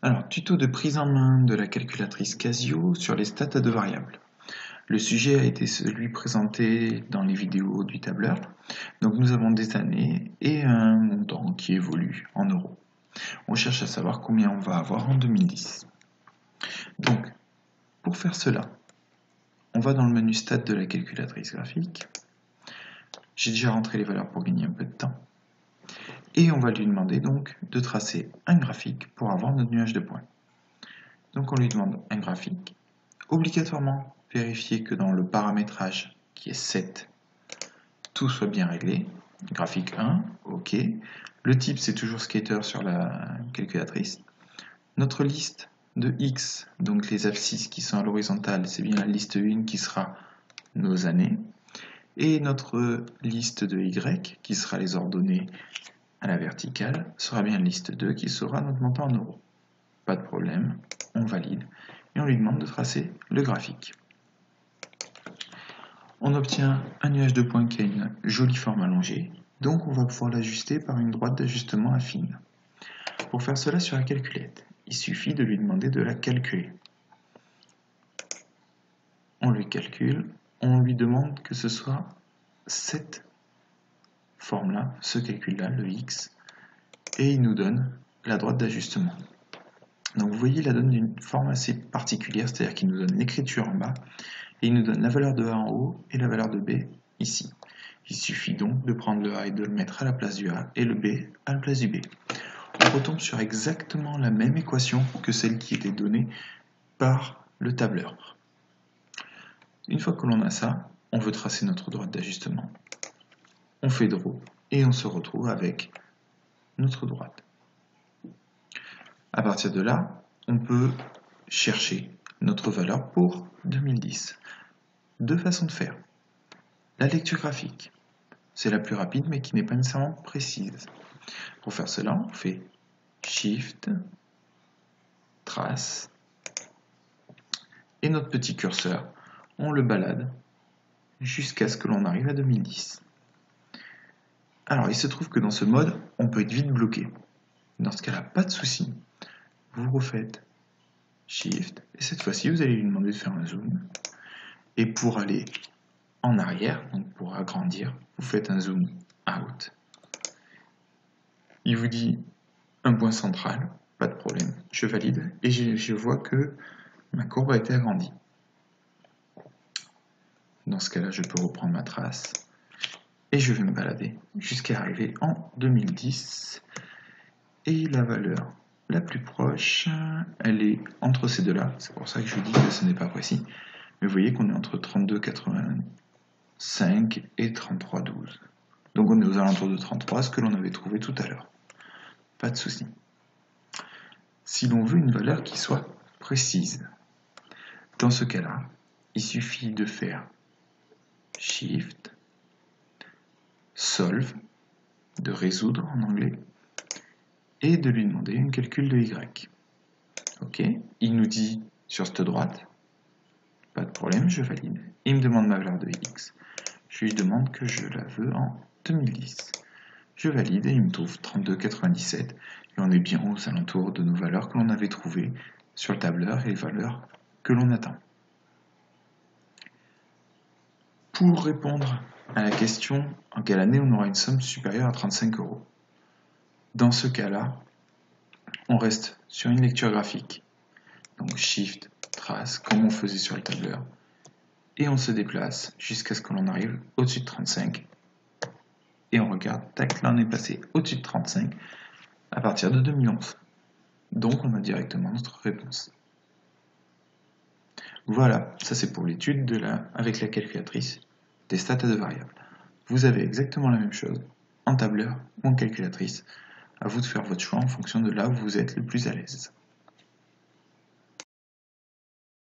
Alors, tuto de prise en main de la calculatrice Casio sur les stats à deux variables. Le sujet a été celui présenté dans les vidéos du tableur. Donc nous avons des années et un montant qui évolue en euros. On cherche à savoir combien on va avoir en 2010. Donc, pour faire cela, on va dans le menu stats de la calculatrice graphique. J'ai déjà rentré les valeurs pour gagner un peu de temps. Et on va lui demander donc de tracer un graphique pour avoir notre nuage de points. Donc on lui demande un graphique. Obligatoirement, vérifier que dans le paramétrage qui est 7, tout soit bien réglé. Graphique 1, OK. Le type, c'est toujours skater sur la calculatrice. Notre liste de X, donc les abscisses qui sont à l'horizontale, c'est bien la liste 1 qui sera nos années. Et notre liste de Y, qui sera les ordonnées à la verticale, sera bien la liste 2 qui sera notre montant en euros. Pas de problème, on valide et on lui demande de tracer le graphique. On obtient un nuage de points qui a une jolie forme allongée, donc on va pouvoir l'ajuster par une droite d'ajustement affine. Pour faire cela sur la calculette, il suffit de lui demander de la calculer. On lui calcule, on lui demande que ce soit cette forme-là, ce calcul-là, le X, et il nous donne la droite d'ajustement. Donc vous voyez, il la donne d'une forme assez particulière, c'est-à-dire qu'il nous donne l'écriture en bas, et il nous donne la valeur de A en haut et la valeur de B ici. Il suffit donc de prendre le A et de le mettre à la place du A et le B à la place du B. On retombe sur exactement la même équation que celle qui était donnée par le tableur. Une fois que l'on a ça, on veut tracer notre droite d'ajustement. On fait draw et on se retrouve avec notre droite. À partir de là, on peut chercher notre valeur pour 2010. Deux façons de faire. La lecture graphique, c'est la plus rapide mais qui n'est pas nécessairement précise. Pour faire cela, on fait Shift, Trace, et notre petit curseur, on le balade jusqu'à ce que l'on arrive à 2010. Alors, il se trouve que dans ce mode, on peut être vite bloqué. Dans ce cas-là, pas de souci. Vous refaites Shift, et cette fois-ci, vous allez lui demander de faire un zoom. Et pour aller en arrière, donc pour agrandir, vous faites un zoom out. Il vous dit un point central, pas de problème, je valide, et je vois que ma courbe a été agrandie. Dans ce cas-là, je peux reprendre ma trace, et je vais me balader jusqu'à arriver en 2010. Et la valeur la plus proche, elle est entre ces deux-là, c'est pour ça que je vous dis que ce n'est pas précis. Mais vous voyez qu'on est entre 32,85 et 33,12. Donc on est aux alentours de 33, ce que l'on avait trouvé tout à l'heure. Pas de souci. Si l'on veut une valeur qui soit précise, dans ce cas-là, il suffit de faire Shift, Solve, de résoudre en anglais, et de lui demander un calcul de Y. Ok, il nous dit sur cette droite, pas de problème, je valide. Il me demande ma valeur de X. Je lui demande que je la veux en 2010. Je valide et il me trouve 32,97 et on est bien aux alentours de nos valeurs que l'on avait trouvées sur le tableur et les valeurs que l'on attend. Pour répondre à la question en quelle année on aura une somme supérieure à 35 €, dans ce cas-là, on reste sur une lecture graphique. Donc Shift, Trace, comme on faisait sur le tableur, et on se déplace jusqu'à ce que l'on arrive au-dessus de 35. Et on regarde, tac, là on est passé au-dessus de 35 à partir de 2011. Donc on a directement notre réponse. Voilà, ça c'est pour l'étude avec la calculatrice des stats à deux variables. Vous avez exactement la même chose en tableur ou en calculatrice. À vous de faire votre choix en fonction de là où vous êtes le plus à l'aise.